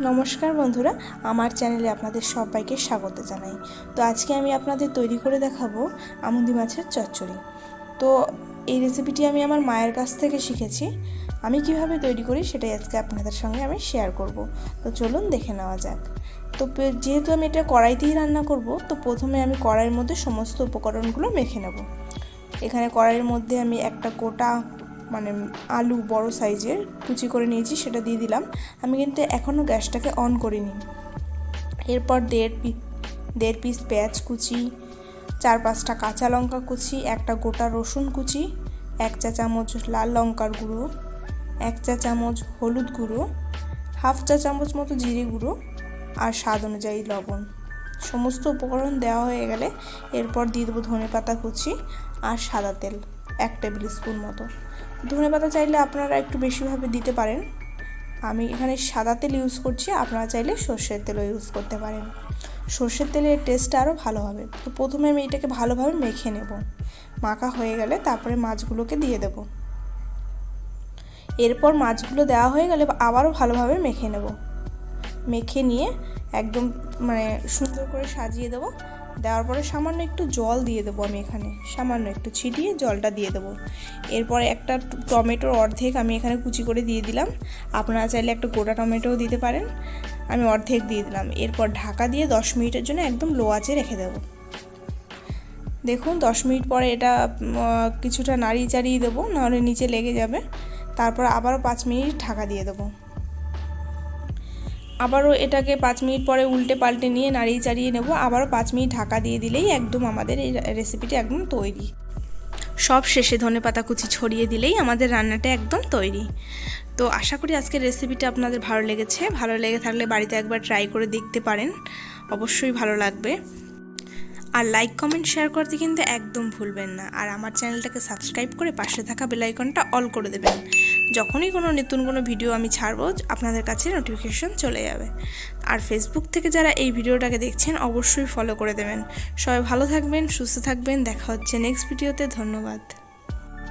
নমস্কার বন্ধুরা, আমার চ্যানেলে আপনাদের সবাইকে স্বাগত জানাই। তো আজকে আমি আপনাদের তৈরি করে দেখাবো আমুদি মাছের চচ্চড়ি। তো এই রেসিপিটি আমি আমার মায়ের কাছ থেকে শিখেছি। আমি কিভাবে তৈরি করি সেটাই আজকে আপনাদের সঙ্গে আমি শেয়ার করব। তো চলুন দেখে নেওয়া যাক। তো যেহেতু আমি এটা কড়াইতেই রান্না করব, তো প্রথমে আমি কড়াইয়ের মধ্যে সমস্ত উপকরণগুলো মেখে নেব। এখানে কড়াইয়ের মধ্যে আমি একটা গোটা আলু বড় সাইজের কুচি করে নিয়েছি, সেটা দিয়ে দিলাম। আমি কিন্তু এখনও গ্যাসটাকে অন করিনি। এরপর দেড় পিস পেঁয়াজ কুচি, 4-5টা কাঁচা লঙ্কা কুচি, একটা গোটা রসুন কুচি, 1 চা চামচ লাল লঙ্কার গুঁড়ো, 1 চা চামচ হলুদ গুঁড়ো, 1/2 চা চামচ মতো জিরে গুঁড়ো আর স্বাদ অনুযায়ী লবণ। সমস্ত উপকরণ দেওয়া হয়ে গেলে এরপর দিয়ে দেবো ধনেপাতা কুচি আর সাদা তেল 1 টেবিল স্পুন মতো। ধনেপাতা চাইলে আপনারা একটু বেশিভাবে দিতে পারেন। আমি এখানে সাদা তেল ইউজ করছি, আপনারা চাইলে সর্ষের তেলও ইউজ করতে পারেন। সর্ষের তেলের টেস্টটা আরও ভালো হবে। তো প্রথমে আমি এটাকে ভালোভাবে মেখে নেব। মাখা হয়ে গেলে তারপরে মাছগুলোকে দিয়ে দেব। এরপর মাছগুলো দেওয়া হয়ে গেলে আবারও ভালোভাবে মেখে নেব। মেখে নিয়ে একদম সুন্দর করে সাজিয়ে দেবো। দেওয়ার পরে সামান্য একটু জল দিয়ে দেবো। আমি এখানে সামান্য একটু ছিটিয়ে জলটা দিয়ে দেবো। এরপরে একটা টমেটোর অর্ধেক আমি এখানে কুচি করে দিয়ে দিলাম। আপনারা চাইলে একটা গোটা টমেটোও দিতে পারেন। আমি অর্ধেক দিয়ে দিলাম। এরপর ঢাকা দিয়ে 10 মিনিটের জন্য একদম লো আঁচে রেখে দেবো। দেখুন 10 মিনিট পরে এটা কিছুটা নাড়িয়ে চাড়িয়ে দেবো, নাহলে নিচে লেগে যাবে। তারপর আবারও 5 মিনিট ঢাকা দিয়ে দেবো। আবারও এটাকে 5 মিনিট পরে উল্টে পাল্টে নিয়ে নাড়িয়ে চাড়িয়ে নেব। আবারও 5 মিনিট ঢাকা দিয়ে দিলেই একদম আমাদের এই রেসিপিটি একদম তৈরি। সব শেষে ধনেপাতা কুচি ছড়িয়ে দিলেই আমাদের রান্নাটা একদম তৈরি। তো আশা করি আজকের রেসিপিটা আপনাদের ভালো লেগেছে। ভালো লেগে থাকলে বাড়িতে একবার ট্রাই করে দেখতে পারেন, অবশ্যই ভালো লাগবে। আর লাইক কমেন্ট শেয়ার করতে কিন্তু একদম ভুলবেন না। আর আমার চ্যানেলটাকে সাবস্ক্রাইব করে পাশে থাকা বেল আইকনটা অল করে দেবেন। যখনই নতুন কোনো ভিডিও আমি ছাড়বো আপনাদের কাছে নোটিফিকেশন চলে যাবে। আর ফেসবুক থেকে যারা এই ভিডিওটাকে দেখছেন অবশ্যই ফলো করে দেবেন। সবাই ভালো থাকবেন, সুস্থ থাকবেন। দেখা হচ্ছে নেক্সট ভিডিওতে। ধন্যবাদ।